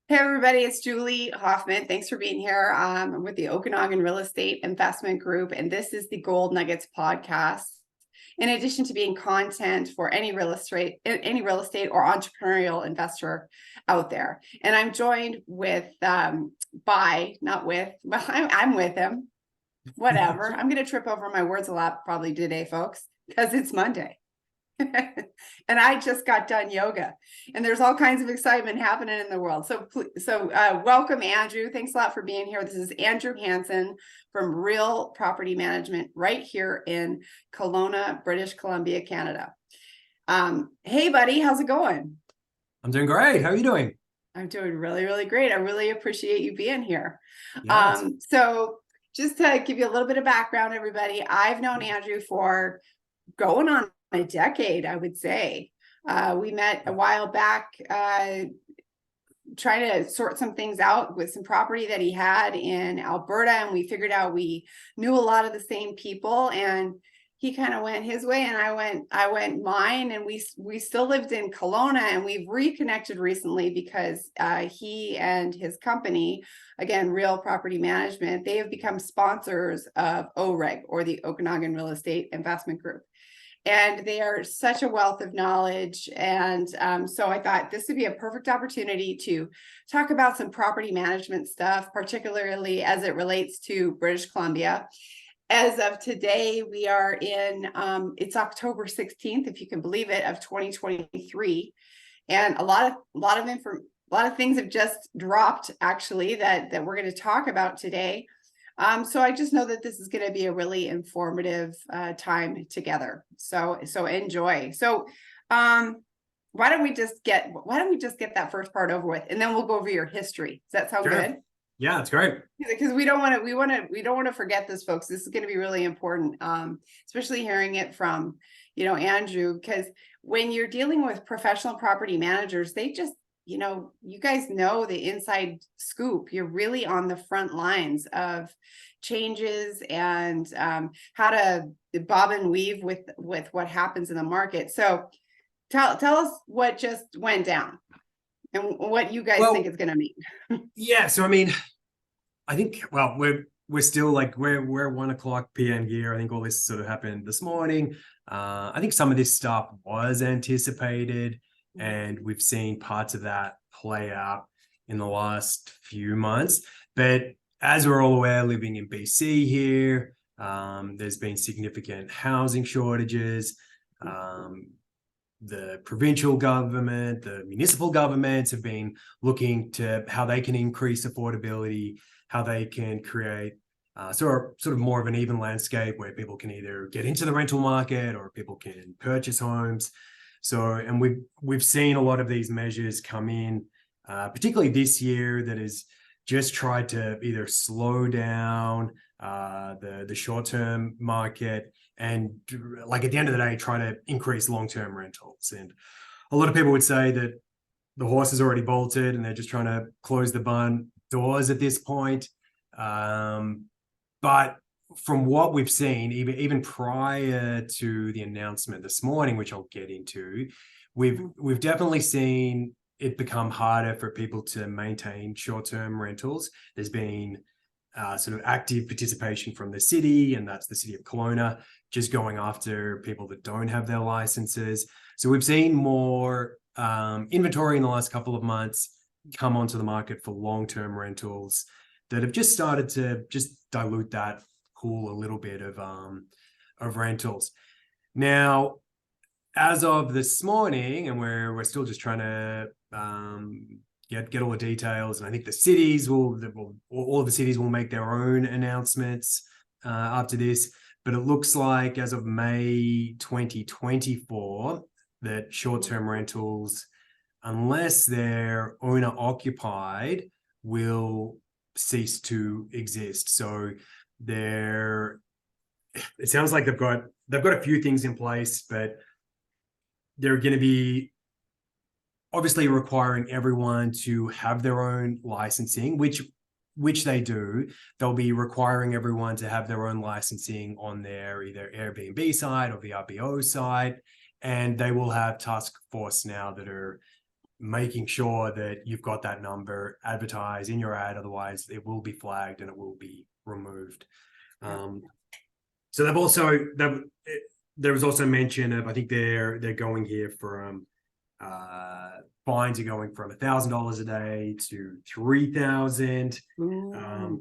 Hey everybody, it's Julie Hoffman. Thanks for being here. I'm with the Okanagan Real Estate Investment Group, and this is the Gold Nuggets podcast. In addition to being content for any real estate or entrepreneurial investor out there, and I'm joined with not with, but I'm with him. Whatever. I'm going to trip over my words a lot probably today, folks, because it's Monday. And I just got done yoga, and there's all kinds of excitement happening in the world. So welcome, Andrew. Thanks a lot for being here. This is Andrew Hansen from Real Property Management right here in Kelowna, British Columbia, Canada. Hey, buddy, how's it going? I'm doing great. How are you doing? I'm doing really, really great. I really appreciate you being here. Yes. So just to give you a little bit of background, everybody, I've known Andrew for going on a decade, I would say. We met a while back trying to sort some things out with some property that he had in Alberta, and we figured out we knew a lot of the same people, and he kind of went his way and I went mine, and we still lived in Kelowna, and we've reconnected recently because he and his company, again, Real Property Management, they have become sponsors of OREG, or the Okanagan Real Estate Investment Group. And they are such a wealth of knowledge. And so I thought this would be a perfect opportunity to talk about some property management stuff, particularly as it relates to British Columbia. As of today, we are in, it's October 16th, if you can believe it, of 2023. And a lot of things have just dropped, actually, that we're going to talk about today. So I just know that this is going to be a really informative time together. So enjoy. So why don't we just get that first part over with, and then we'll go over your history. Does that sound Sure. good? Yeah, it's great. Because we don't want to forget this, folks. This is going to be really important, especially hearing it from, Andrew, because when you're dealing with professional property managers, they just, you guys know the inside scoop. You're really on the front lines of changes and how to bob and weave with what happens in the market. So tell us what just went down and what you guys think it's going to mean. Yeah. So, I think, we're still we're 1:00 p.m. here. I think all this sort of happened this morning. I think some of this stuff was anticipated, and we've seen parts of that play out in the last few months. But as we're all aware, living in BC here, there's been significant housing shortages. The provincial government, the municipal governments have been looking to how they can increase affordability, how they can create sort of more of an even landscape where people can either get into the rental market or people can purchase homes. So, and we've seen a lot of these measures come in, particularly this year, that has just tried to either slow down the short-term market and, at the end of the day, try to increase long-term rentals. And a lot of people would say that the horse is already bolted and they're just trying to close the barn doors at this point. But from what we've seen, even prior to the announcement this morning, which I'll get into, we've definitely seen it become harder for people to maintain short-term rentals. There's been sort of active participation from the city, and that's the city of Kelowna, just going after people that don't have their licenses. So we've seen more inventory in the last couple of months come onto the market for long-term rentals that have just started to just dilute that pool a little bit of rentals. Now, as of this morning, and we're still just trying to get all the details, and I think the cities all of the cities will make their own announcements after this. But it looks like as of May 2024 that short-term rentals, unless they're owner occupied, will cease to exist. So it sounds like they've got a few things in place, but they're going to be obviously requiring everyone to have their own licensing, which they do. They'll be requiring everyone to have their own licensing on their either Airbnb side or VRBO side, and they will have task force now that are making sure that you've got that number advertised in your ad, otherwise it will be flagged and it will be removed. So they've also there was also mention of, I think they're going here from fines are going from $1,000 a day to 3,000.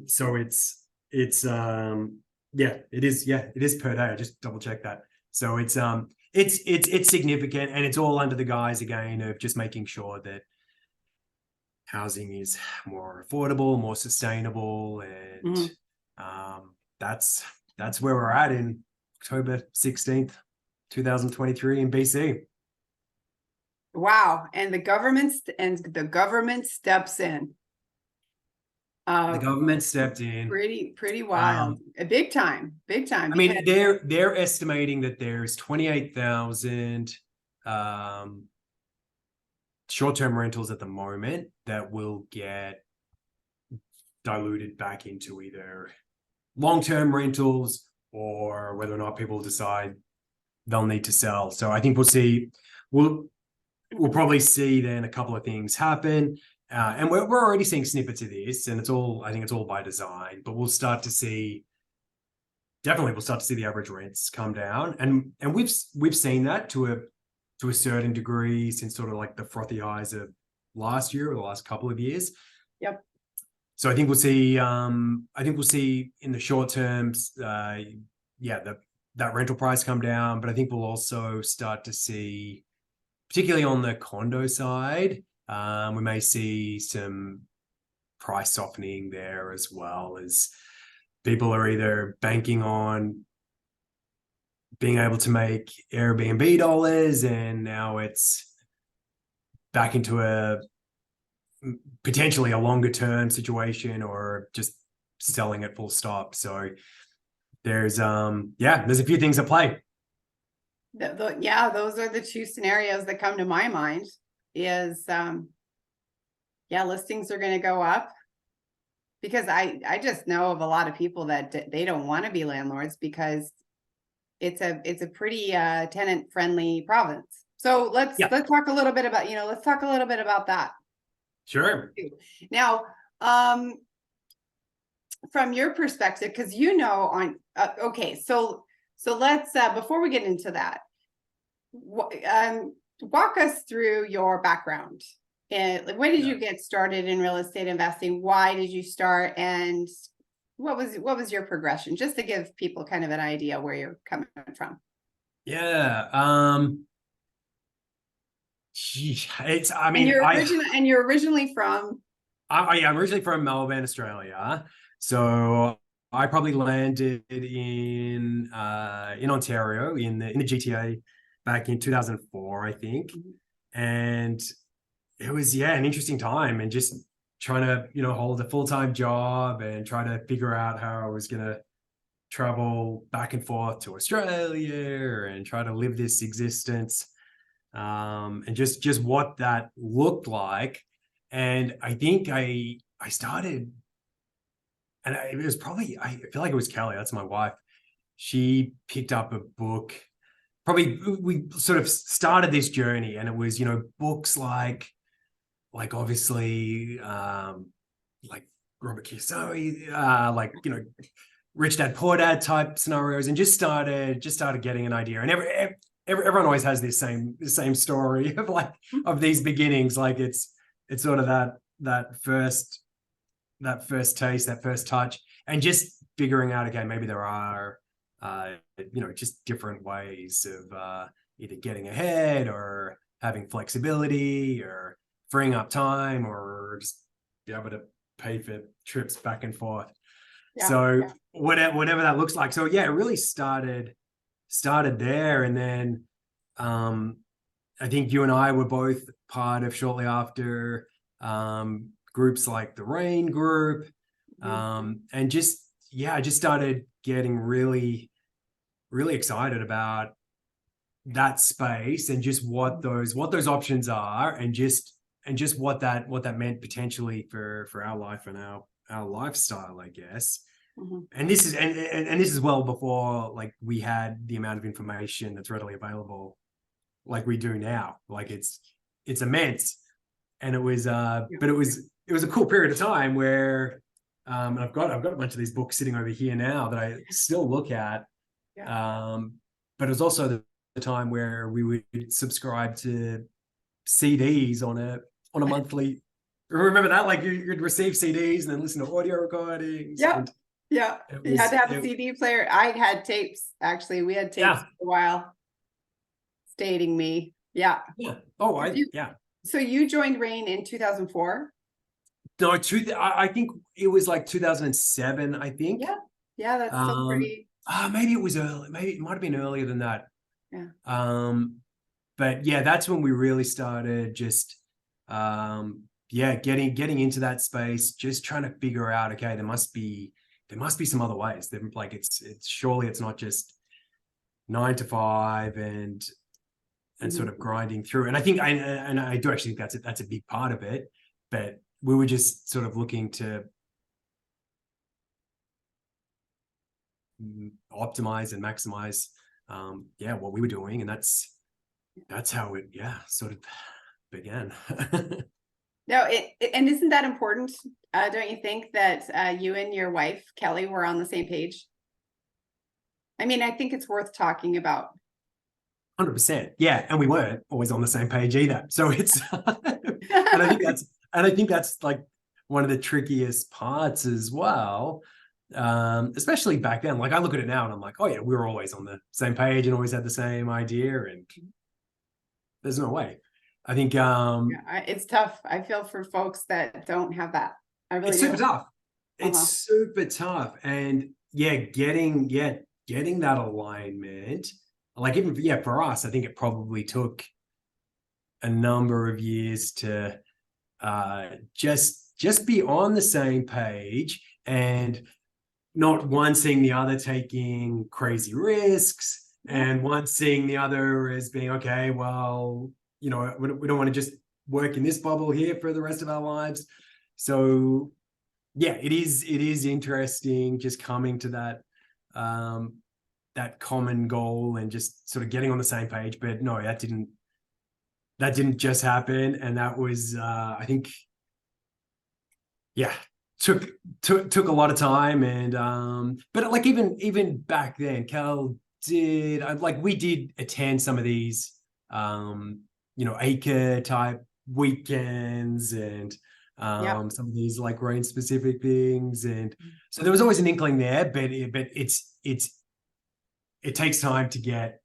So it's it is per day. I just double checked that. So it's significant, and it's all under the guise again of just making sure that housing is more affordable, more sustainable, and that's where we're at in October 16th, 2023 in BC. Wow. And the government steps in. The government stepped in. Pretty wild. Big time. I mean, they're estimating that there's 28,000 short-term rentals at the moment that will get diluted back into either long-term rentals or whether or not people decide they'll need to sell. So I think we'll probably see then a couple of things happen. And we're already seeing snippets of this, and I think it's all by design, but we'll start to see the average rents come down. And we've seen that to a certain degree since sort of like the frothy highs of last year or the last couple of years. Yep. So I think we'll see in the short term, that rental price come down, but I think we'll also start to see, particularly on the condo side, we may see some price softening there as well, as people are either banking on being able to make Airbnb dollars, and now it's back into a potentially a longer term situation, or just selling it full stop. So there's a few things at play. Those are the two scenarios that come to my mind. Is listings are going to go up, because I just know of a lot of people that they don't want to be landlords because it's a pretty tenant friendly province. So let's talk a little bit about that. Sure. Now, from your perspective, because so let's before we get into that, walk us through your background. And when did you get started in real estate investing? Why did you start, and what was your progression? Just to give people kind of an idea where you're coming from. And you're originally from. I'm originally from Melbourne, Australia. So I probably landed in Ontario in the GTA back in 2004, I think. And it was an interesting time, and just trying to hold a full-time job and try to figure out how I was gonna travel back and forth to Australia and try to live this existence, and just what that looked like. And I think I started, and it was probably, I feel like it was Kelly, that's my wife. She picked up a book. Probably we sort of started this journey, and it was, books like obviously, like Robert Kiyosaki, Rich Dad Poor Dad type scenarios, and just started getting an idea. And everyone always has this same story of these beginnings. Like it's sort of that first taste, that first touch, and just figuring out, okay, maybe there are just different ways of either getting ahead or having flexibility or freeing up time, or just be able to pay for trips back and forth. Whatever that looks like. So it really started there. And then I think you and I were both part of, shortly after, groups like the Rain Group, and I just started getting really, really excited about that space, and just what those options are, and just what that meant potentially for our life and our lifestyle, I guess. And this is well before we had the amount of information that's readily available like we do now. It's immense. and it was but it was a cool period of time where I've got a bunch of these books sitting over here now that I still look at. But it was also the time where we would subscribe to CDs on a monthly. Remember that? Like you'd receive CDs and then listen to audio recordings. You had to have a CD player. I had tapes, actually. We had tapes for a while. It's dating me. Yeah. Oh, So you joined RAIN in 2004? No, I think it was like 2007, I think. Yeah, that's so pretty. Maybe it was early. Maybe it might have been earlier than that. But yeah, that's when we really started just getting into that space, just trying to figure out, okay, there must be some other ways. Like it's surely it's not just 9 to 5 and sort of grinding through. And I think I do actually think that's a big part of it. But we were just sort of looking to optimize and maximize what we were doing, and that's how it sort of began. No, and isn't that important? Don't you think that you and your wife Kelly were on the same page? I mean, I think it's worth talking about. 100%. Yeah, and we weren't always on the same page either. So it's and I think that's like one of the trickiest parts as well. Especially back then. Like I look at it now and I'm like, oh yeah, we were always on the same page and always had the same idea, and there's no way. I think it's tough. I feel for folks that don't have that. I really it's super tough. It's super tough. And getting that alignment, like even for us, I think it probably took a number of years to just be on the same page, and not one seeing the other taking crazy risks, and one seeing the other as being, okay, well, we don't want to just work in this bubble here for the rest of our lives. So it is interesting just coming to that common goal and just sort of getting on the same page. But no, that didn't just happen. And that was I think took a lot of time. And but like even back then, Cal we did attend some of these acre type weekends and some of these like RAIN specific things, and so there was always an inkling there, but it takes time to get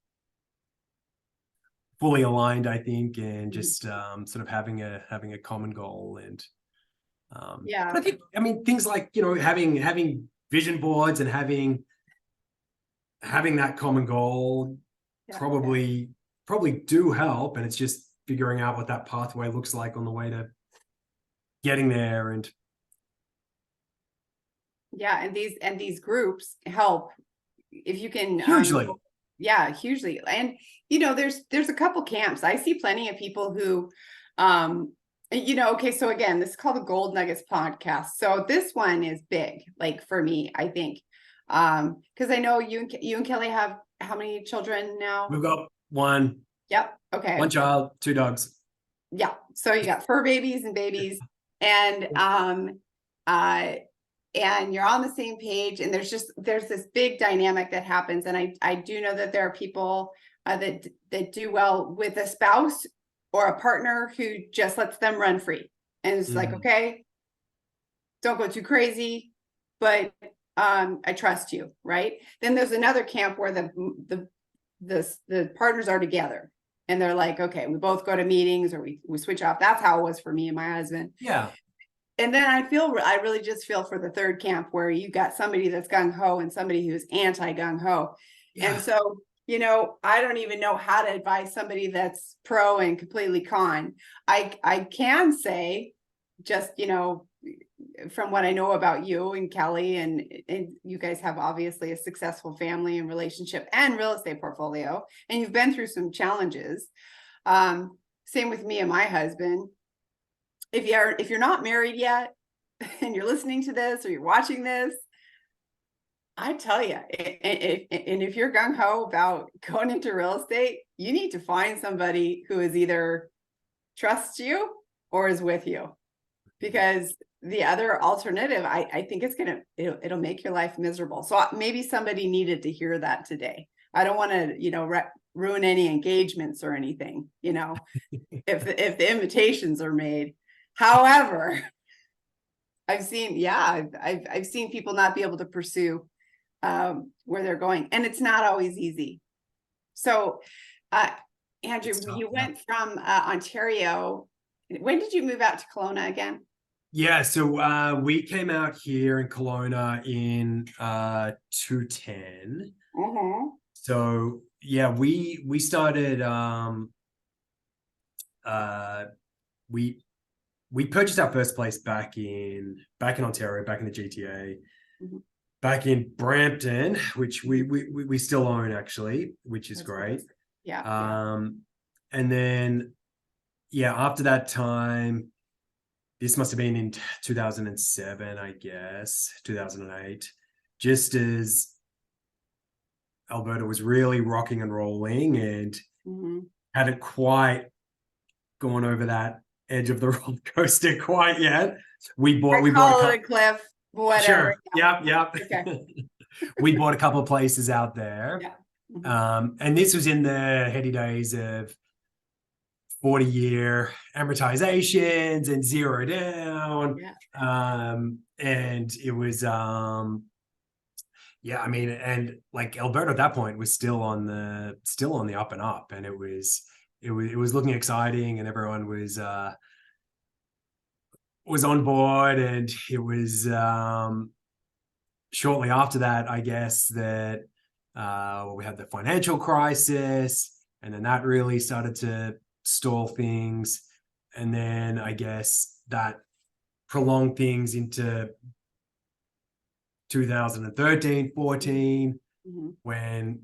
fully aligned, I think, and just sort of having a common goal. And but I think things like having vision boards and having that common goal probably do help, and it's just figuring out what that pathway looks like on the way to getting there. And and these groups help if you can hugely. Hugely. And there's a couple camps. I see plenty of people who okay, so again, this is called the Gold Nuggets podcast. So this one is big, like for me, I think, because I know you and Kelly have how many children now? We've got one. Yep. Okay. One child, 2 dogs. Yeah. So you got fur babies and babies, and you're on the same page, and there's this big dynamic that happens. And I do know that there are people that do well with a spouse or a partner who just lets them run free. And it's like, okay, don't go too crazy, but I trust you, right? Then there's another camp where the partners are together, and they're like, okay, we both go to meetings, or we switch off. That's how it was for me and my husband. Yeah. And then I really just feel for the third camp, where you got somebody that's gung-ho and somebody who's anti-gung-ho. Yeah. And so, I don't even know how to advise somebody that's pro and completely con. I can say, just, from what I know about you and Kelly, and you guys have obviously a successful family and relationship and real estate portfolio, and you've been through some challenges. Same with me and my husband. If you're not married yet and you're listening to this or you're watching this, I tell you, and if you're gung-ho about going into real estate, you need to find somebody who is either trusts you or is with you, because the other alternative, I think it'll make your life miserable. So maybe somebody needed to hear that today. I don't want to, ruin any engagements or anything, if the invitations are made. However, I've seen people not be able to pursue where they're going, and it's not always easy. So, Andrew, It's tough, you yeah. went from Ontario. When did you move out to Kelowna again? Yeah, so we came out here in Kelowna in 2010. Mm-hmm. So yeah, we started uh we purchased our first place back in Ontario, back in the GTA, Mm-hmm. back in Brampton, which we still own actually, which is That's great. awesome. Yeah. And then yeah, after that time, this must have been in 2007, I guess, 2008, just as Alberta was really rocking and rolling and Mm-hmm. hadn't quite gone over that edge of the roller coaster quite yet. We bought a Call it a couple. cliff, whatever. Sure. Yep. Okay. We bought a couple of places out there. Yeah. Mm-hmm. And this was in the heady days of 40-year amortizations and zero down. Yeah. And it was yeah, I mean, and like Alberta at that point was still on the up and up, and it was looking exciting, and everyone was on board, and it was shortly after that, I guess, that we had the financial crisis, and then that really started to stall things, and then I guess that prolonged things into 2013, 14, Mm-hmm. when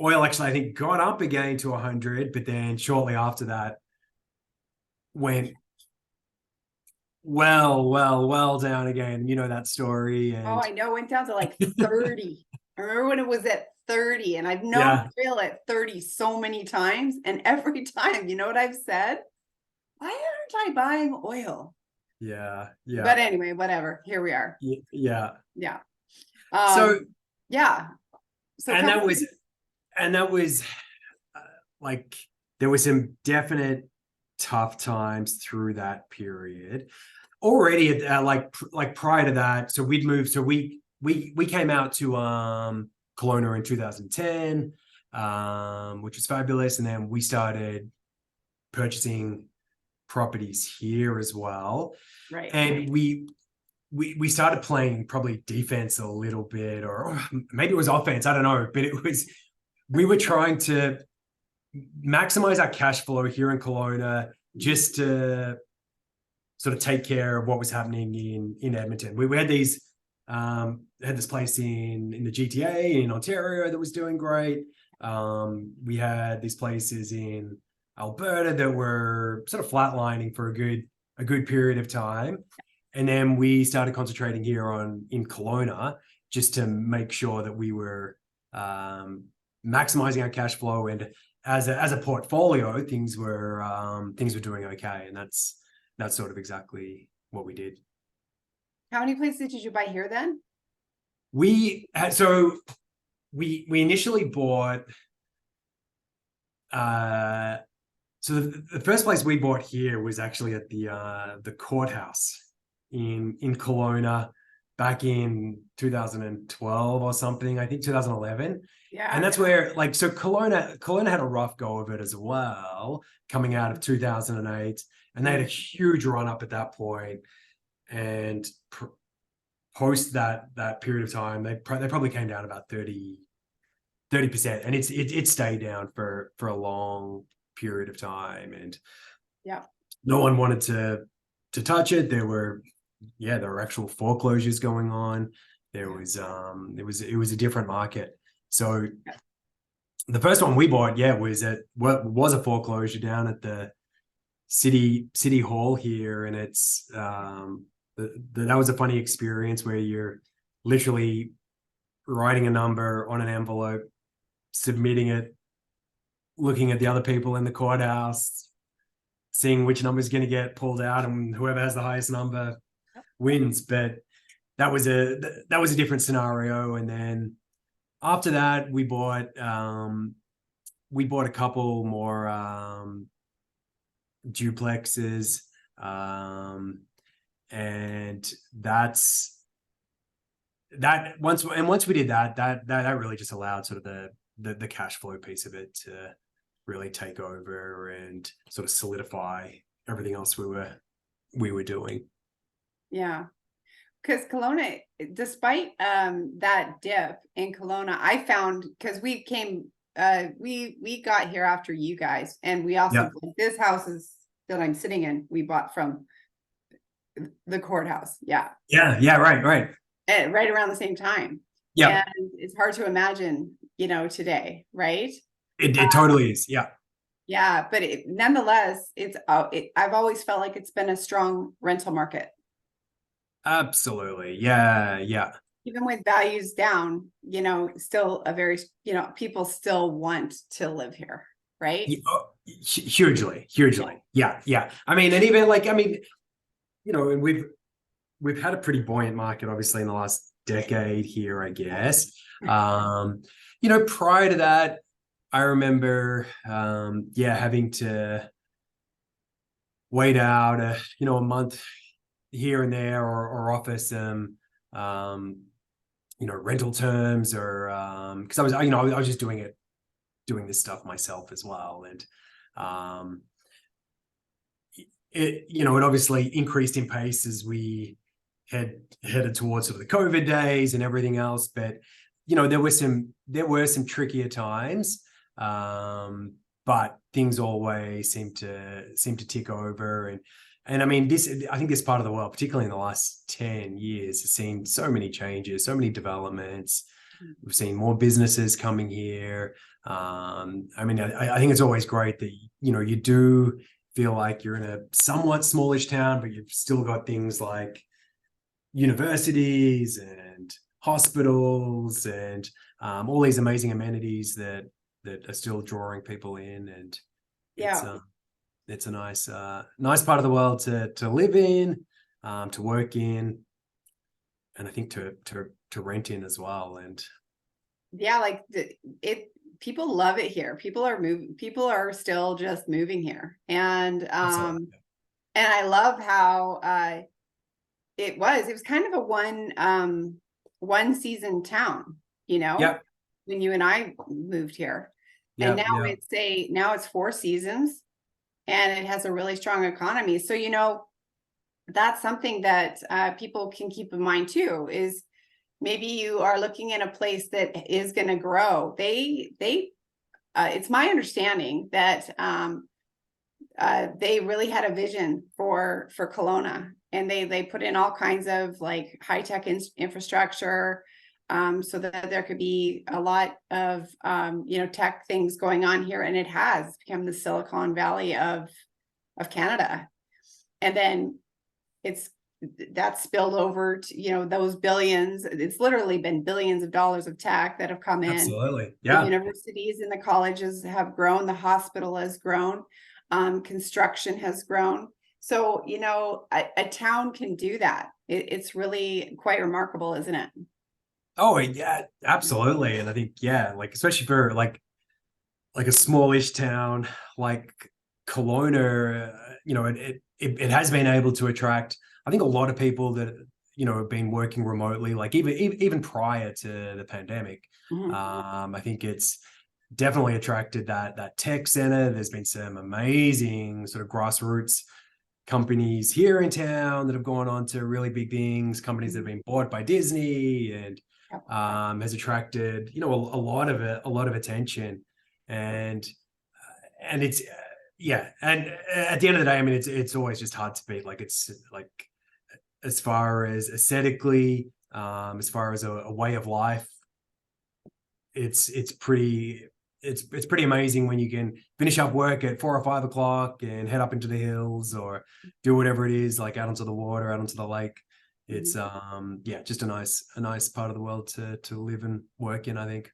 oil actually, I think, got up again to 100, but then shortly after that went well down again. You know that story. Oh, And I know. It went down to like 30. I remember when it was at 30, and I've known yeah, Phil at 30 so many times. And every time, you know what I've said? Why aren't I buying oil? yeah, But anyway, whatever. Here we are. yeah. Yeah. So, Yeah. So and that was like, there was some definite tough times through that period already. Like prior to that, so we'd moved. So we came out to Kelowna in 2010, which was fabulous, and then we started purchasing properties here as well. right. And we started playing probably defense a little bit, or maybe it was offense, I don't know, but we were trying to maximize our cash flow here in Kelowna, just to sort of take care of what was happening in Edmonton. We had had this place in the GTA in Ontario that was doing great. We had these places in Alberta that were sort of flatlining for a good period of time. And then we started concentrating here in Kelowna, just to make sure that we were maximizing our cash flow, and as a portfolio, things were doing okay, and that's sort of exactly what we did. How many places did you buy here then? We initially bought so the first place we bought here was actually at the courthouse in Kelowna back in 2012 or something, I think 2011. Yeah. And that's where, like, so Kelowna had a rough go of it as well, coming out of 2008, and they had a huge run up at that point. And post that period of time, they probably came down about 30%, and it stayed down for a long period of time, and yeah, no one wanted to touch it. There were actual foreclosures going on. There was it was a different market. So the first one we bought, was a foreclosure down at the city hall here, and it's that was a funny experience where you're literally writing a number on an envelope, submitting it, looking at the other people in the courthouse, seeing which number is going to get pulled out, and whoever has the highest number wins. But that was a different scenario. And then after that, we bought a couple more duplexes, and once we did that really just allowed sort of the cash flow piece of it to really take over and sort of solidify everything else we were doing. Yeah. Because Kelowna, despite that dip in Kelowna, I found, because we got here after you guys, and we also, this house that I'm sitting in, we bought from the courthouse. Yeah. Right. And right around the same time. Yeah. And it's hard to imagine, today, right? It totally is. Yeah. Yeah, but nonetheless, I've always felt like it's been a strong rental market. Absolutely. Yeah. Even with values down, still a very, people still want to live here, right? Hugely. Yeah. I mean, and even and we've had a pretty buoyant market, obviously, in the last decade here, I guess. Prior to that, I remember, having to wait out a month here and there, or offer some, rental terms, or because I was just doing this stuff myself as well, and it obviously increased in pace as we headed towards sort of the COVID days and everything else. But there were some trickier times, but things always seem to tick over. And I mean, I think this part of the world, particularly in the last 10 years, has seen so many changes, so many developments. We've seen more businesses coming here. I mean, I think it's always great that you do feel like you're in a somewhat smallish town, but you've still got things like universities and hospitals and all these amazing amenities that are still drawing people in. And it's a nice part of the world to live in, to work in, and I think to rent in as well. And people love it here. People are still just moving here. And and I love how it was kind of a one season town, when you and I moved here. And now it's 4 seasons, and it has a really strong economy. So, that's something that people can keep in mind too, is maybe you are looking at a place that is going to grow. It's my understanding that they really had a vision for Kelowna, and they put in all kinds of like high-tech infrastructure, so that there could be a lot of tech things going on here, and it has become the Silicon Valley of Canada. And then that's spilled over to those billions. It's literally been billions of dollars of tech that have come in. Absolutely. Yeah. The universities and the colleges have grown, the hospital has grown, construction has grown. So a town can do that. It's really quite remarkable, isn't it? Oh yeah, absolutely. And I think, especially for like a smallish town like Kelowna, it has been able to attract, I think, a lot of people that have been working remotely, like even prior to the pandemic. I think it's definitely attracted that tech center. There's been some amazing sort of grassroots companies here in town that have gone on to really big things, companies that have been bought by Disney, and has attracted a lot of attention. And it's and at the end of the day, I mean, it's always just hard to beat. Like, it's like, as far as aesthetically, as far as a way of life, it's pretty amazing when you can finish up work at 4 or 5 o'clock and head up into the hills, or do whatever it is, like out onto the water, out onto the lake. It's just a nice part of the world to live and work in, I think.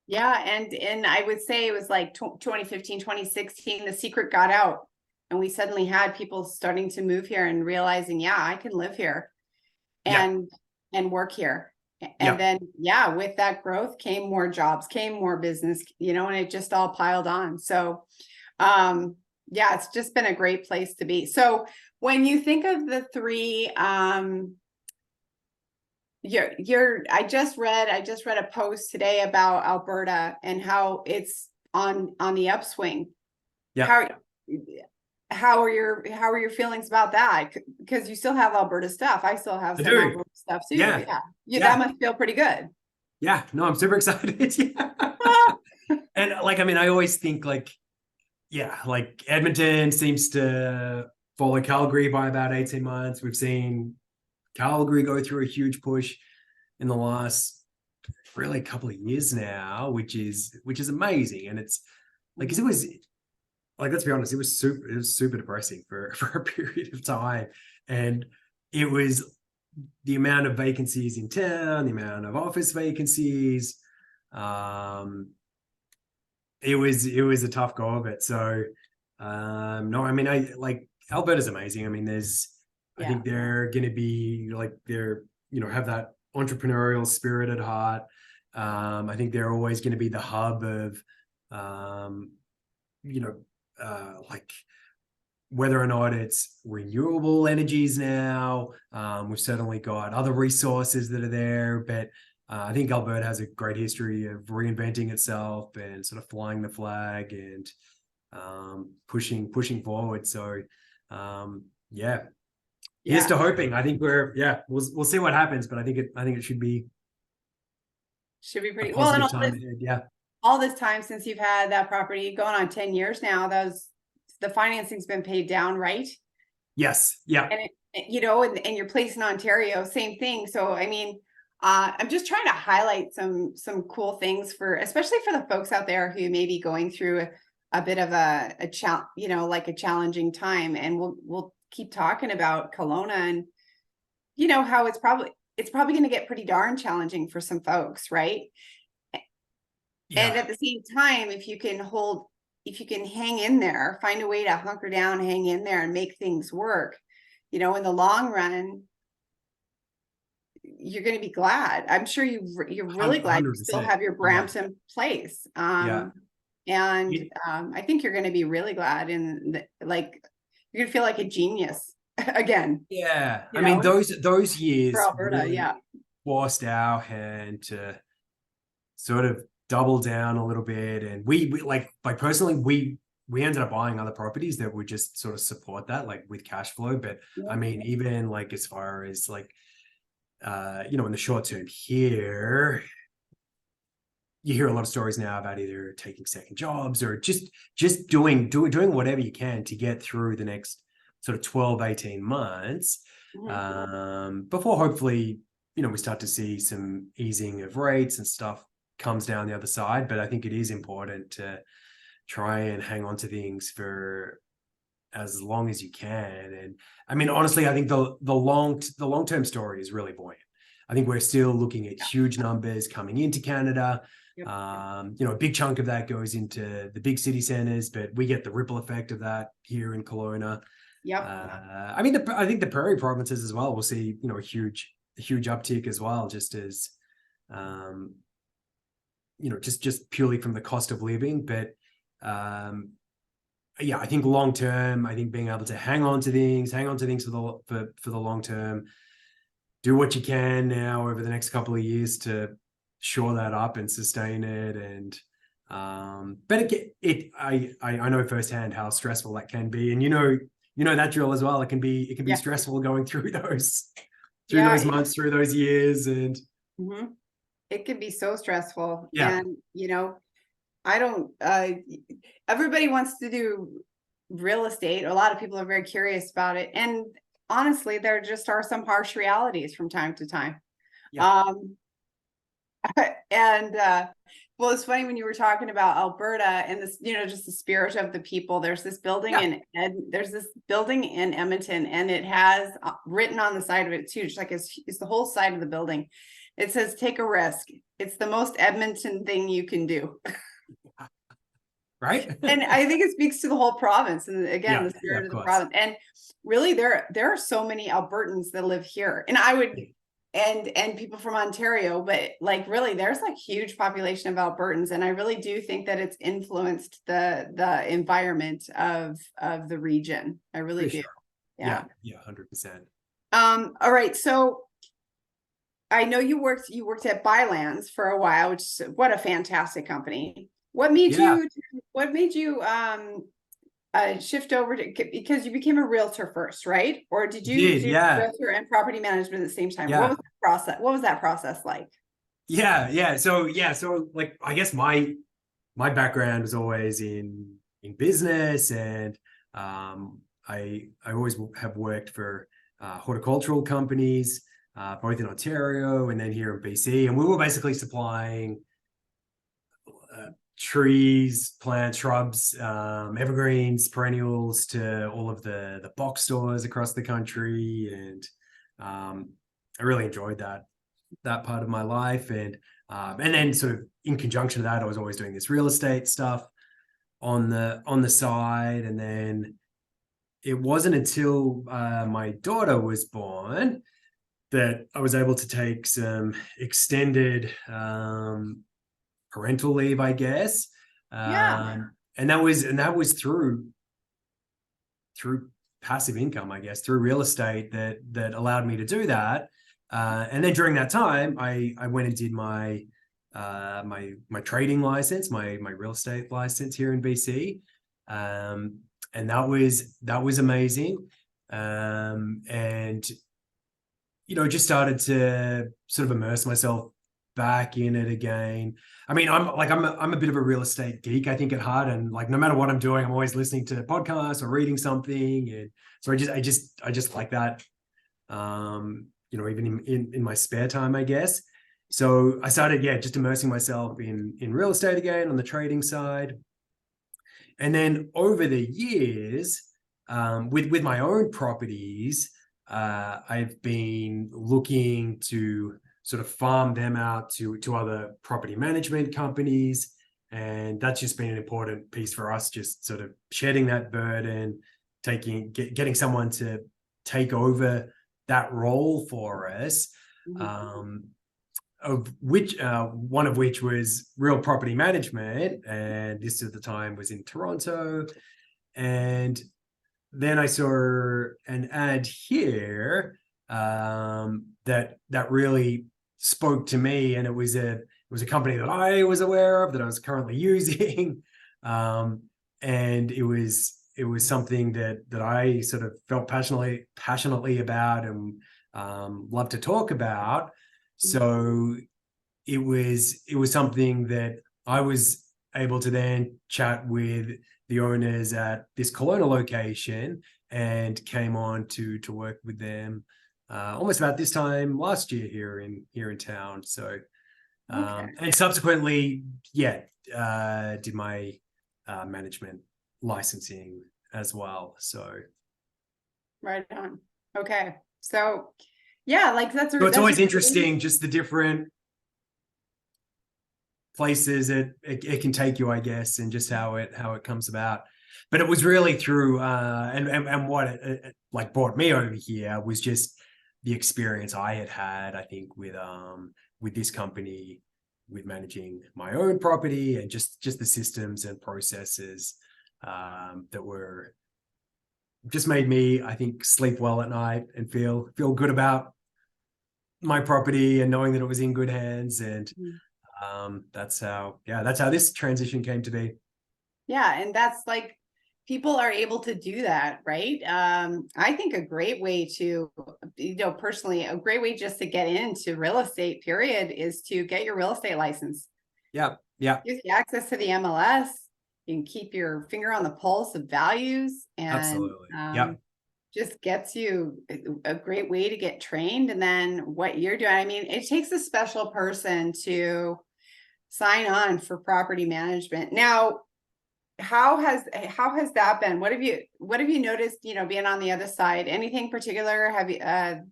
Yeah, and I would say it was like 2015, 2016, the secret got out and we suddenly had people starting to move here and realizing, yeah, I can live here and work here. And then, yeah, with that growth came more jobs, came more business, and it just all piled on. So, yeah, it's just been a great place to be. So when you think of the three, I just read a post today about Alberta and how it's on the upswing. Yeah. How are your feelings about that? Because you still have Alberta stuff. I still have some Alberta stuff too. Yeah. That must feel pretty good. Yeah. No, I'm super excited. Yeah. And like, I mean, I always think like, yeah, like Edmonton seems to follow Calgary by about 18 months. We've seen Calgary go through a huge push in the last really couple of years now, which is amazing. And it's like, 'cause it was like, let's be honest, it was super depressing for a period of time. And it was the amount of vacancies in town, the amount of office vacancies. It was a tough go of it. So no, I mean, I like Alberta's amazing. I mean, I think they're going to be like, they're, have that entrepreneurial spirit at heart. I think they're always going to be the hub of, like whether or not it's renewable energies now. We've certainly got other resources that are there, but I think Alberta has a great history of reinventing itself and sort of flying the flag and pushing forward. So here's to hoping. I think we'll see what happens, but I think it should be pretty well. And all this time since you've had that property going on 10 years now, the financing's been paid down, right? Yes. Yeah. And and your place in Ontario, same thing. So I mean, I'm just trying to highlight some cool things especially for the folks out there who may be going through a bit of a challenging time. And we'll keep talking about Kelowna and how it's probably going to get pretty darn challenging for some folks, right? Yeah. And at the same time, if you can hang in there, find a way to hunker down, hang in there and make things work, in the long run, you're going to be glad. I'm sure you're really glad you still have your Brampton place. And I think you're going to be really glad you're going to feel like a genius again. Yeah. I mean, those years for Alberta, really forced our hand to sort of double down a little bit. And we like personally, we ended up buying other properties that would just sort of support that, like with cash flow. But I mean, even like as far as like, in the short term here, you hear a lot of stories now about either taking second jobs or just doing whatever you can to get through the next sort of 12, 18 months before hopefully, we start to see some easing of rates and stuff comes down the other side. But I think it is important to try and hang on to things for as long as you can. And I mean, honestly, I think the long-term story is really buoyant. I think we're still looking at huge numbers coming into Canada. Yep. A big chunk of that goes into the big city centers, but we get the ripple effect of that here in Kelowna. Yep. I mean, I think the prairie provinces as well will see, a huge uptick as well, just as, just purely from the cost of living. But I think long term, I think being able to hang on to things for the long term, do what you can now over the next couple of years to shore that up and sustain it. And but I know firsthand how stressful that can be, and that drill as well. It can be stressful going through those months, through those years, and it can be so stressful. Yeah. And I don't everybody wants to do real estate. A lot of people are very curious about it. And honestly, there just are some harsh realities from time to time. Yeah. Well, it's funny when you were talking about Alberta and this, just the spirit of the people. There's this building in Edmonton, and it has written on the side of it too, just like it's the whole side of the building. It says, "Take a risk. It's the most Edmonton thing you can do." right? And I think it speaks to the whole province, and again, Yeah, the yeah, spirit of of the course. province. And really, there are so many Albertans that live here, and I would, and people from Ontario, but like really, there's like huge population of Albertans, and I really do think that it's influenced the environment of the region. I really For do. sure. Yeah. Yeah, 100%. All right. So I know you worked at Bylands for a while, which is what a fantastic company. Yeah, What made you shift over to, because you became a realtor first, right? Or did you did. do Yeah, realtor and property management at the same time? What yeah. was the process? What was that process like? So like I guess my background was always in business, and I always have worked for horticultural companies, both in Ontario and then here in BC, and we were basically supplying trees, plants, shrubs, evergreens, perennials to all of the box stores across the country, and I really enjoyed that part of my life. And then sort of in conjunction to that, I was always doing this real estate stuff on the side. And then it wasn't until my daughter was born that I was able to take some extended parental leave, I guess. Yeah. And that was through passive income, I guess, through real estate that allowed me to do that. And then during that time, I went and did my trading license, my real estate license here in BC, and that was amazing. And just started to sort of immerse myself back in it again. I mean, I'm a bit of a real estate geek, I think, at heart, and like no matter what I'm doing, I'm always listening to podcasts or reading something, and so I just like that. Even in my spare time, I guess. So I started, just immersing myself in real estate again on the trading side, and then over the years, with my own properties, I've been looking to sort of farm them out to other property management companies, and that's just been an important piece for us, just sort of shedding that burden, getting someone to take over that role for us. Um, of which one of which was real property management, and this at the time was in Toronto. And then I saw an ad here that really spoke to me, and it was a company that I was aware of, that I was currently using, and it was something that I sort of felt passionately about, and love to talk about. So it was something that I was able to then chat with the owners at this Kelowna location, and came on to work with them almost about this time last year here in town. So Okay. and subsequently, did my management licensing as well. So Right on. Okay. So yeah, like that's it's that's always really, interesting, just the different places it can take you, I guess, and just how it comes about. But it was really through and what it like brought me over here was just the experience I had, I think, with this company, with managing my own property, and just the systems and processes that were just made me, I think, sleep well at night and feel good about my property, and knowing that it was in good hands. And that's how this transition came to be. yeah, and that's like people are able to do that, right? I think a great way to, personally, a great way just to get into real estate, period, is to get your real estate license. Yeah, yeah, Gives you access to the MLS. You can keep your finger on the pulse of values, and absolutely. Yeah, just gets you a great way to get trained. And then what you're doing, I mean, it takes a special person to sign on for property management. Now, how has that been? What have you noticed, being on the other side? Anything particular have you that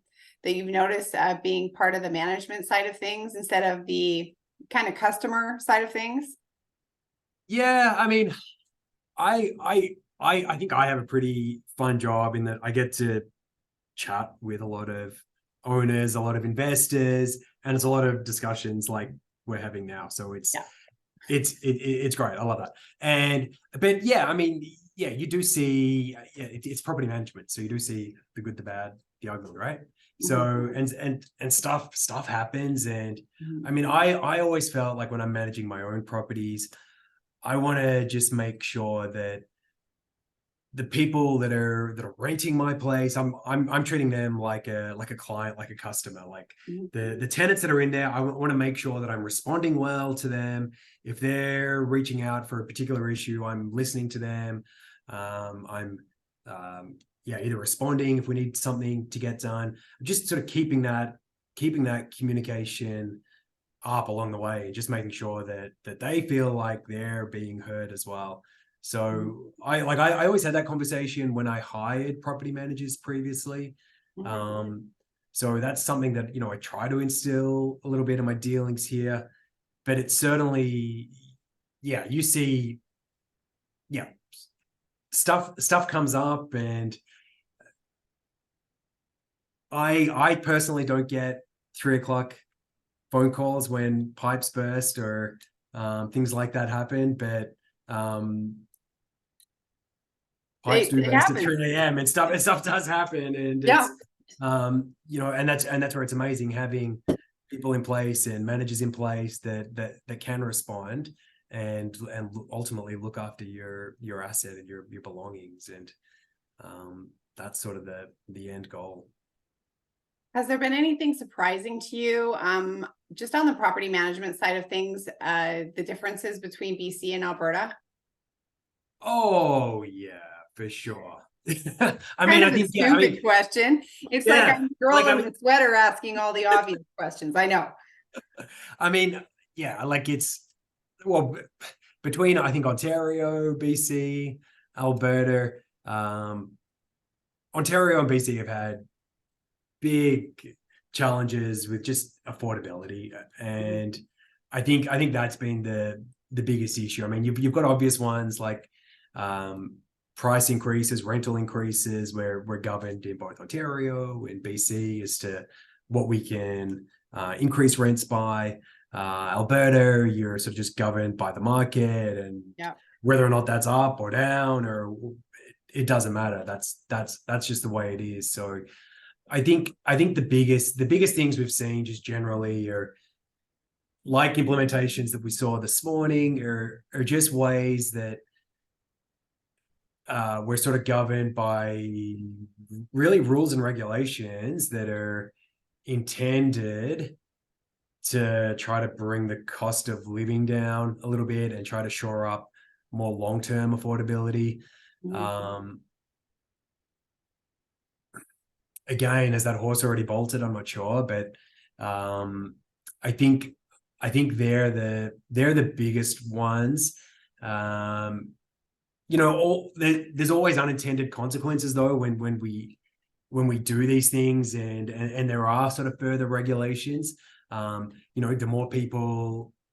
you've noticed being part of the management side of things instead of the kind of customer side of things? yeah. I mean, I think I have a pretty fun job in that I get to chat with a lot of owners, a lot of investors, and it's a lot of discussions like we're having now. So Yeah. it's great. I love that. But yeah, I mean, yeah, you do see it's property management. So you do see the good, the bad, the ugly, right? So and stuff happens. And I mean, I always felt like when I'm managing my own properties, I want to just make sure that the people that are renting my place, I'm treating them like a client, like a customer. Like the tenants that are in there, I want to make sure that I'm responding well to them. If they're reaching out for a particular issue, I'm listening to them. I'm either responding if we need something to get done. Just sort of keeping that communication up along the way, just making sure that they feel like they're being heard as well. So I always had that conversation when I hired property managers previously. So that's something that, I try to instill a little bit in my dealings here, but it's certainly, you see, stuff comes up, and I personally don't get 3 o'clock phone calls when pipes burst or things like that happen, but pipes do burst at 3 a.m. and stuff does happen. And it's and that's where it's amazing having people in place and managers in place that can respond and ultimately look after your asset and your belongings. And that's sort of the end goal. Has there been anything surprising to you, just on the property management side of things, the differences between BC and Alberta? Oh yeah, for sure. I mean, I think stupid question. It's like I'm a girl in a sweater asking all the obvious questions. I know. I mean, yeah, like it's between I think Ontario, BC, Alberta, Ontario and BC have had big challenges with just affordability, and I think that's been the biggest issue. I mean, you've got obvious ones like price increases, rental increases, where we're governed in both Ontario and BC as to what we can increase rents by. Alberta, you're sort of just governed by the market, and whether or not that's up or down, or it doesn't matter. That's just the way it is. So I think the biggest things we've seen just generally are like implementations that we saw this morning, are just ways that we're sort of governed by really rules and regulations that are intended to try to bring the cost of living down a little bit and try to shore up more long-term affordability. Again, has that horse already bolted? I'm not sure, but I think they're the biggest ones. There's always unintended consequences though when we do these things, and there are sort of further regulations. The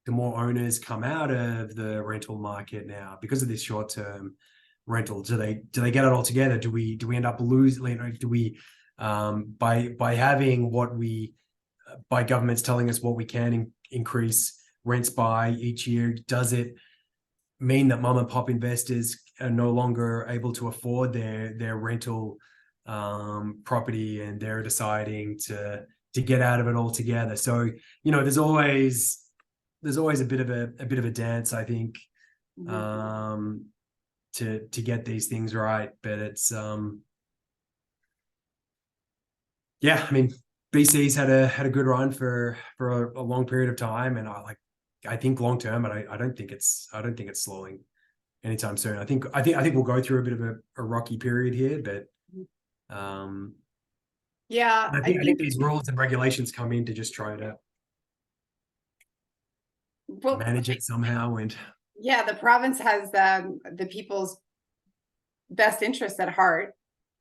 more owners come out of the rental market now because of this short-term rental. Do they get it all together? Do we end up losing? Do we by having by governments telling us what we can increase rents by each year, does it mean that mom and pop investors are no longer able to afford their rental property, and they're deciding to get out of it altogether? So there's always a bit of a dance, I think, to get these things right. But it's I mean, BC's had a good run for a long period of time, and I think long term, but I don't think it's slowing anytime soon. I think we'll go through a bit of a rocky period here, but I think these rules and regulations come in to just try to manage it somehow. And the province has the people's best interests at heart.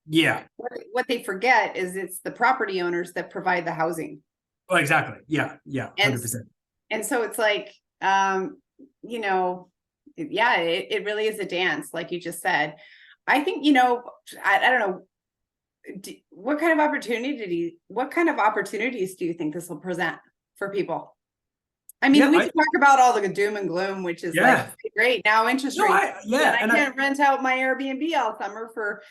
What they forget is it's the property owners that provide the housing. Oh, exactly. 100%. And so it's like, it really is a dance, like you just said. I think, I don't know, what kind of opportunities do you think this will present for people? I mean, we can talk about all the doom and gloom, which is like great now, interest rates. I can't rent out my Airbnb all summer for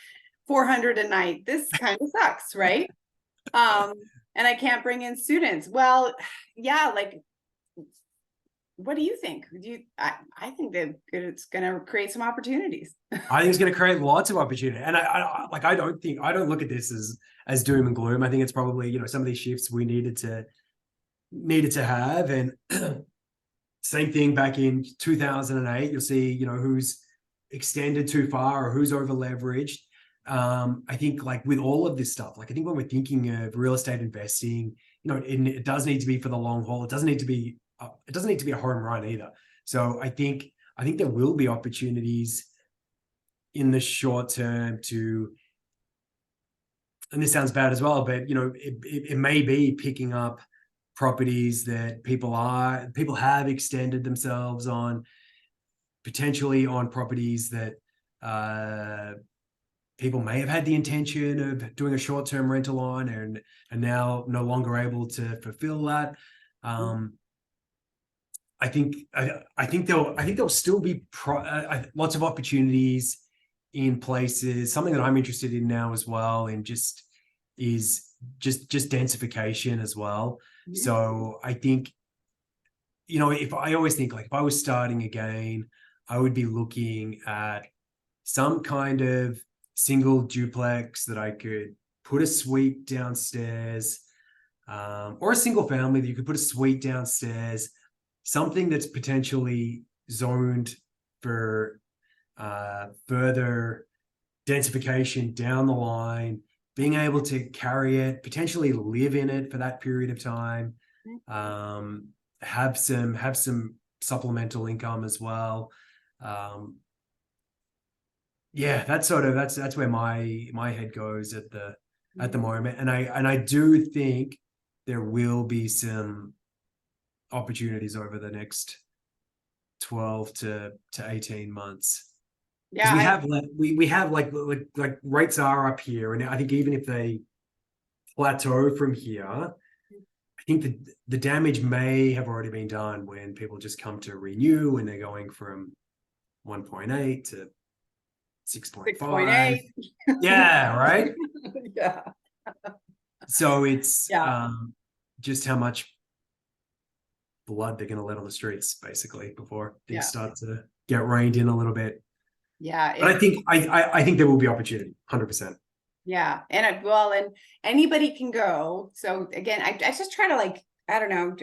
$400 a night. This kind of sucks, right? And I can't bring in students. Well, yeah, like, what do you think? I think that it's going to create some opportunities. I think it's going to create lots of opportunity. And I don't look at this as doom and gloom. I think it's probably, some of these shifts we needed to have. And same thing back in 2008, you'll see, who's extended too far or who's over leveraged. I think like with all of this stuff, like I think when we're thinking of real estate investing, it does need to be for the long haul. It doesn't need to be a home run either. So I think there will be opportunities in the short term and this sounds bad as well, but it may be picking up properties that people have extended themselves on, potentially on properties that people may have had the intention of doing a short-term rental on and now no longer able to fulfill that. I think there'll still be lots of opportunities in places. Something that I'm interested in now as well, and just densification as well. Yeah. So I think, if I was starting again, I would be looking at some kind of single duplex that I could put a suite downstairs, or a single family that you could put a suite downstairs, something that's potentially zoned for further densification down the line, being able to carry it, potentially live in it for that period of time, have some supplemental income as well. That's where my head goes at the moment, and I do think there will be some opportunities over the next 12 to 18 months. Yeah, we have like rates are up here, and I think even if they plateau from here, I think the damage may have already been done when people just come to renew and they're going from 1.8 to 6.5. Yeah, right. Yeah. So it's just how much blood they're going to let on the streets, basically, before things start to get reined in a little bit. Yeah, but I think there will be opportunity, 100%. Yeah, and anybody can go. So again, I just try to I don't know.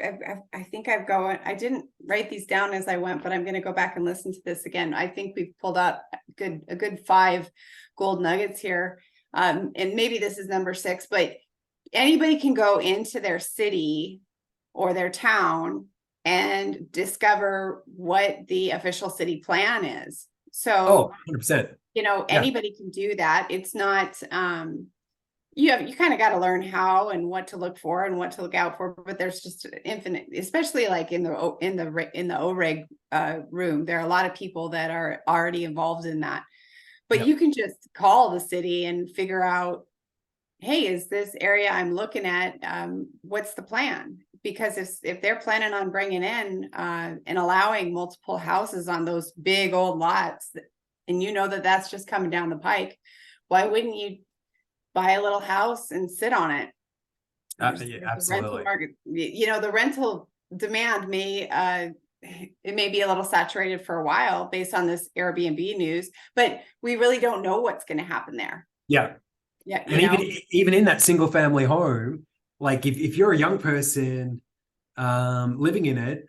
I think I didn't write these down as I went, but I'm going to go back and listen to this again. I think we've pulled out a good 5 gold nuggets here. And maybe this is number 6, but anybody can go into their city or their town and discover what the official city plan is. So 100%. Anybody can do that. It's not, you kind of got to learn how and what to look for and what to look out for, but there's just infinite, especially like in the OREG room, there are a lot of people that are already involved in that, but you can just call the city and figure out, hey, is this area I'm looking at, what's the plan? Because if they're planning on bringing in and allowing multiple houses on those big old lots, and that's just coming down the pike, why wouldn't you buy a little house and sit on it? Absolutely. The rental market, the rental demand may be a little saturated for a while based on this Airbnb news, but we really don't know what's going to happen there. Yeah. Yeah. And even in that single family home, like if you're a young person living in it,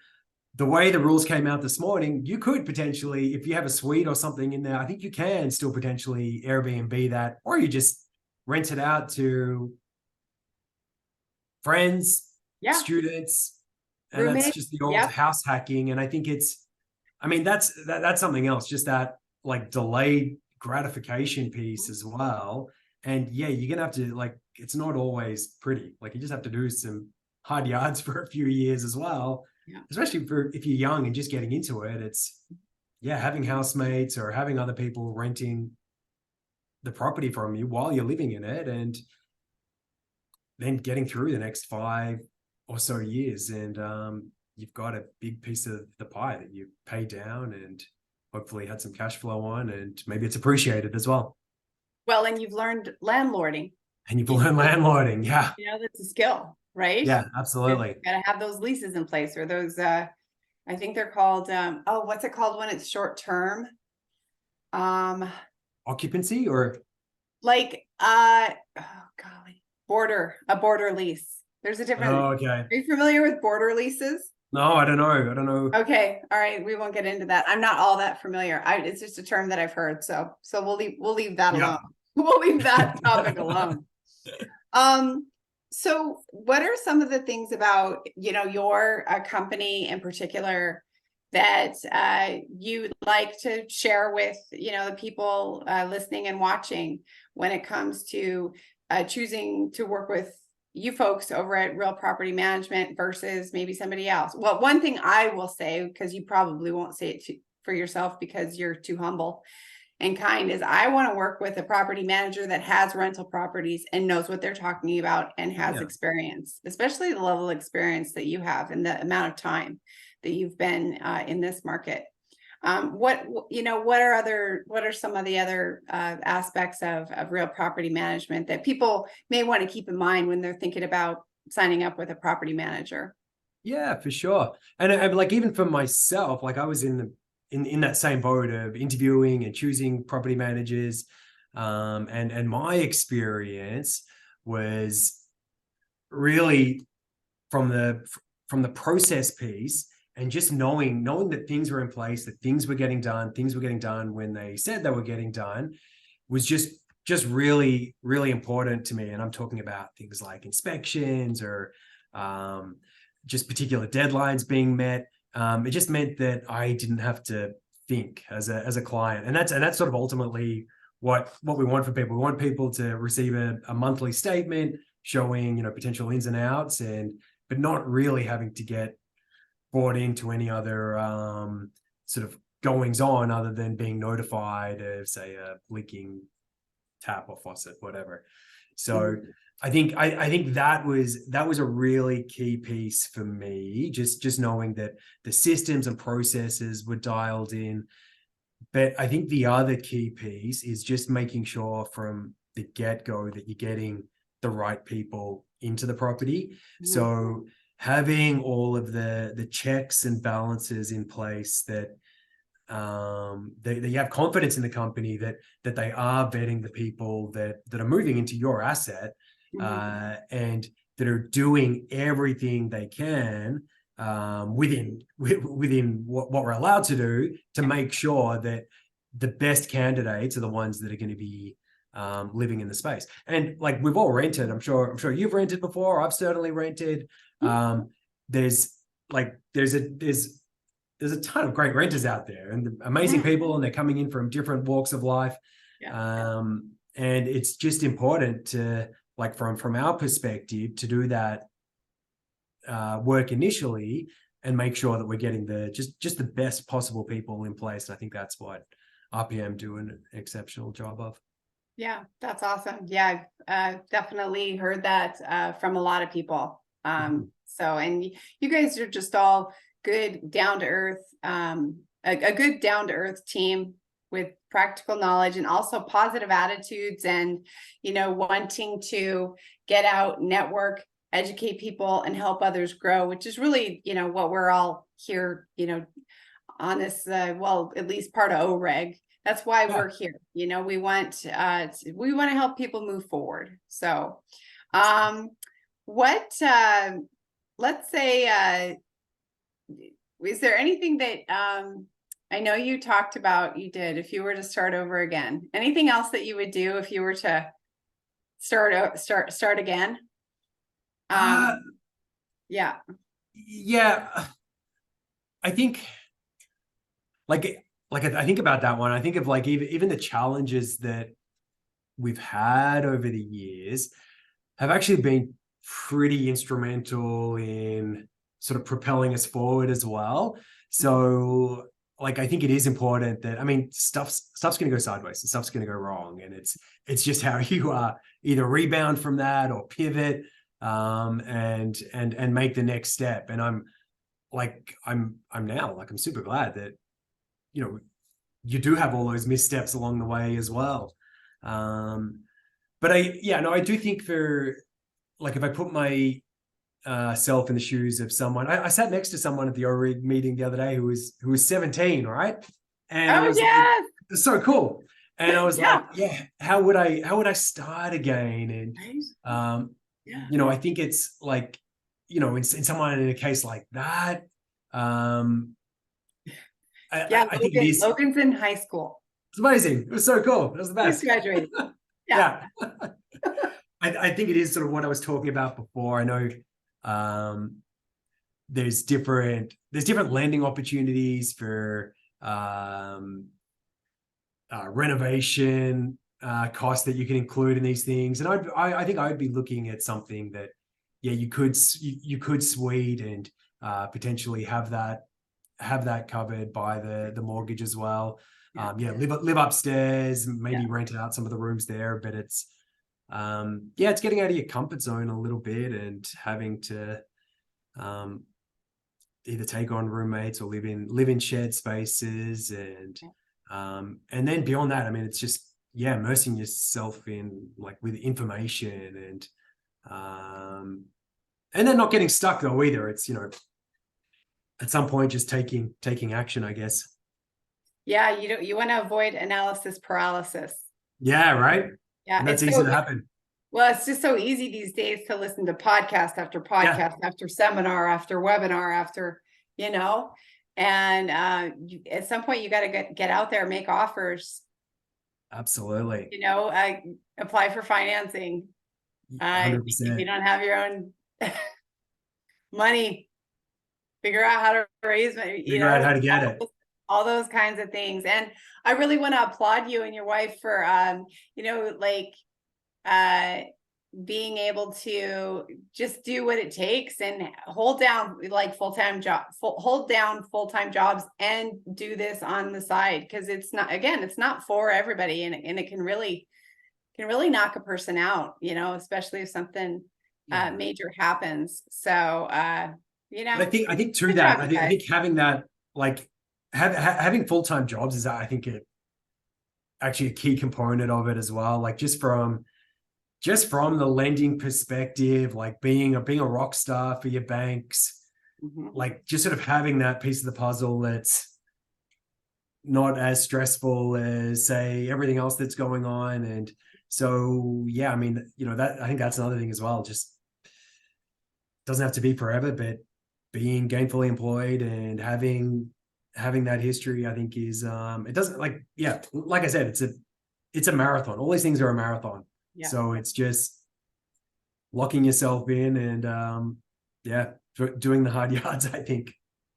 the way the rules came out this morning, you could potentially, if you have a suite or something in there, I think you can still potentially Airbnb that, or you just rent it out to friends, students, and roommates. That's just the old house hacking. And I think that's something else, just that like delayed gratification piece as well. And you're gonna have to it's not always pretty. Like you just have to do some hard yards for a few years as well. Yeah. Especially if you're young and just getting into it, having housemates or having other people renting the property from you while you're living in it, and then getting through the next 5 or so years. And you've got a big piece of the pie that you pay down and hopefully had some cash flow on, and maybe it's appreciated as well. Well, and you've learned landlording. And you've learned landlording. Yeah. That's a skill, right? Yeah, absolutely. You gotta have those leases in place, or those, I think they're called, what's it called when it's short term? Occupancy or? Like, oh golly, a border lease. There's a different. Oh, okay. Are you familiar with border leases? No, I don't know. Okay. All right. We won't get into that. I'm not all that familiar. It's just a term that I've heard. So we'll leave that alone. We'll leave that topic alone. So what are some of the things about, your company in particular that you'd like to share with, the people listening and watching when it comes to choosing to work with you folks over at Real Property Management versus maybe somebody else? Well, one thing I will say, because you probably won't say it for yourself because you're too humble and kind, is I want to work with a property manager that has rental properties and knows what they're talking about and has experience, especially the level of experience that you have and the amount of time that you've been in this market. What are some of the other aspects of real property management that people may want to keep in mind when they're thinking about signing up with a property manager? Yeah, for sure. And like, even for myself, like I was in that same boat of interviewing and choosing property managers. And my experience was really from the process piece, and just knowing that things were in place, that things were getting done when they said they were getting done, was just really, really important to me. And I'm talking about things like inspections or just particular deadlines being met. It just meant that I didn't have to think as a client. And that's sort of ultimately what we want for people. We want people to receive a monthly statement showing, potential ins and outs, but not really having to get brought into any other sort of goings on other than being notified of, say, a leaking tap or faucet, whatever. So I think that was a really key piece for me, just knowing that the systems and processes were dialed in. But I think the other key piece is just making sure from the get-go that you're getting the right people into the property. So having all of the checks and balances in place, that you have confidence in the company that they are vetting the people that are moving into your asset, and that are doing everything they can within what we're allowed to do to make sure that the best candidates are the ones that are going to be living in the space. And like, we've all rented. I'm sure you've rented before. I've certainly rented. There's a ton of great renters out there, and amazing people, and they're coming in from different walks of life. And it's just important to, like, from our perspective, to do that work initially and make sure that we're getting just the best possible people in place. And I think that's what RPM do an exceptional job of. Yeah, that's awesome. Yeah, I've definitely heard that from a lot of people. So, and you guys are just all good, down to earth, a good down to earth team with practical knowledge and also positive attitudes, and, wanting to get out, network, educate people, and help others grow, which is really, what we're all here, on this, at least part of OREG. That's why we're here. We want to help people move forward. So, let's say, is there anything that I know you talked about you did, if you were to start over again, anything else that you would do if you were to start again? Yeah. I think I think about that one. I think of, like, even the challenges that we've had over the years have actually been pretty instrumental in sort of propelling us forward as well. So, like, I think it is important that, I mean, stuff's going to go sideways and stuff's going to go wrong. And it's just how you either rebound from that or pivot, and make the next step. And I'm now, like, I'm super glad that, you know, you do have all those missteps along the way as well. But I do think for, like, if I put my self in the shoes of someone, I sat next to someone at the ORIG meeting the other day who was 17, right? And Oh it was yes. so cool. And I was Yeah. like, yeah, how would I start again? And Yeah. I think it's like, in someone in a case like that, Yeah, I think it is. Logan's in high school. It's amazing. It was so cool. It was the best. He's graduating. Yeah. I think it is sort of what I was talking about before. I know there's different lending opportunities for renovation costs that you can include in these things. And I think I'd be looking at something that, you could suite and potentially have that covered by the mortgage as well. Live upstairs, maybe rent out some of the rooms there, but it's it's getting out of your comfort zone a little bit and having to either take on roommates or live in shared spaces, and then beyond that, I mean, it's just immersing yourself in, like, with information, and then not getting stuck though either. It's, at some point just taking action, I guess. Yeah, you want to avoid analysis paralysis. Yeah, right. Yeah, and that's easy to happen. Well, it's just so easy these days to listen to podcast after podcast, after seminar, after webinar, after, and at some point you got to get out there, make offers. Absolutely. Apply for financing. 100%. If you don't have your own money, figure out how to raise money. Figure out how to get it. All those kinds of things. And I really want to applaud you and your wife for, being able to just do what it takes and hold down full-time jobs and do this on the side. Cause it's not for everybody, and it can really knock a person out, especially if something major happens. So, but I think through that, I think having that, like, having full-time jobs is, I think, actually a key component of it as well. Like, just from the lending perspective, like being a rock star for your banks, like just sort of having that piece of the puzzle that's not as stressful as, say, everything else that's going on. And so, I mean, that, I think that's another thing as well. Just doesn't have to be forever, but being gainfully employed and having that history, I think, is it doesn't, like I said, it's a marathon. All these things are a marathon. So it's just locking yourself in and doing the hard yards, I think.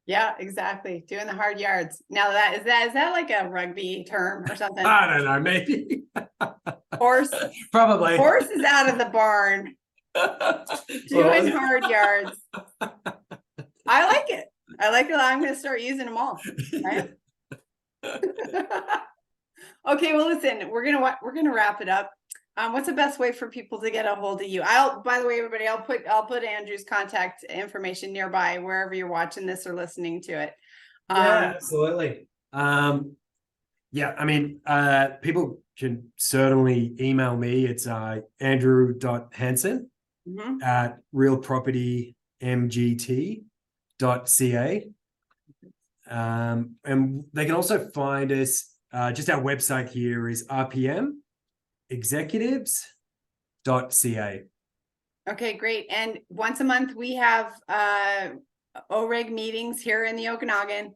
Yeah, exactly. Doing the hard yards. Now is that like a rugby term or something? I don't know, maybe. Horse. Probably. Horse is out of the barn. Doing hard yards. I like it. I'm going to start using them all. Right? Okay, well, listen, we're gonna wrap it up. What's the best way for people to get a hold of you? By the way, everybody, I'll put Andrew's contact information nearby wherever you're watching this or listening to it. Absolutely. I mean, people can certainly email me. It's andrew.hansen at realpropertymgt.ca. And they can also find us, just our website here is rpmexecutives.ca. Okay, great. And once a month we have OREG meetings here in the Okanagan.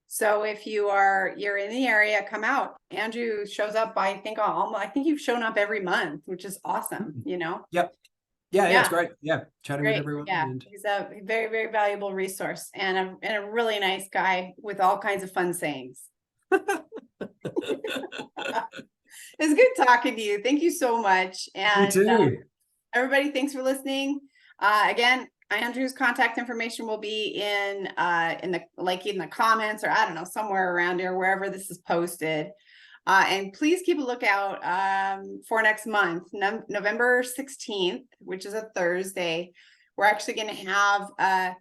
So if you're in the area, come out. Andrew shows up, I think you've shown up every month, which is awesome, Yep. Yeah, it's great. Yeah, chatting with everyone. Yeah, he's a very, very valuable resource and a really nice guy with all kinds of fun sayings. It's good talking to you. Thank you so much. And you too. Everybody, thanks for listening. Again, Andrew's contact information will be in the comments, or I don't know, somewhere around here, wherever this is posted. And please keep a lookout for next month, November 16th, which is a Thursday. We're actually going to have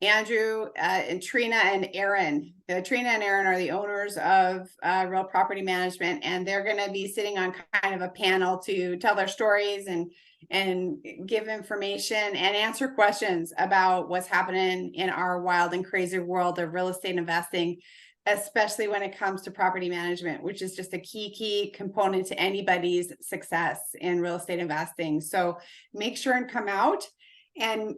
Andrew and Trina and Aaron. Trina and Aaron are the owners of Real Property Management, and they're going to be sitting on kind of a panel to tell their stories and give information and answer questions about what's happening in our wild and crazy world of real estate investing, especially when it comes to property management, which is just a key component to anybody's success in real estate investing. So make sure and come out. And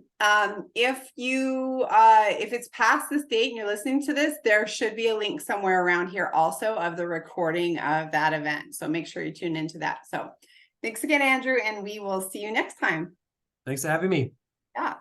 if it's past this date and you're listening to this, there should be a link somewhere around here also of the recording of that event. So make sure you tune into that. So thanks again, Andrew, and we will see you next time. Thanks for having me. Yeah.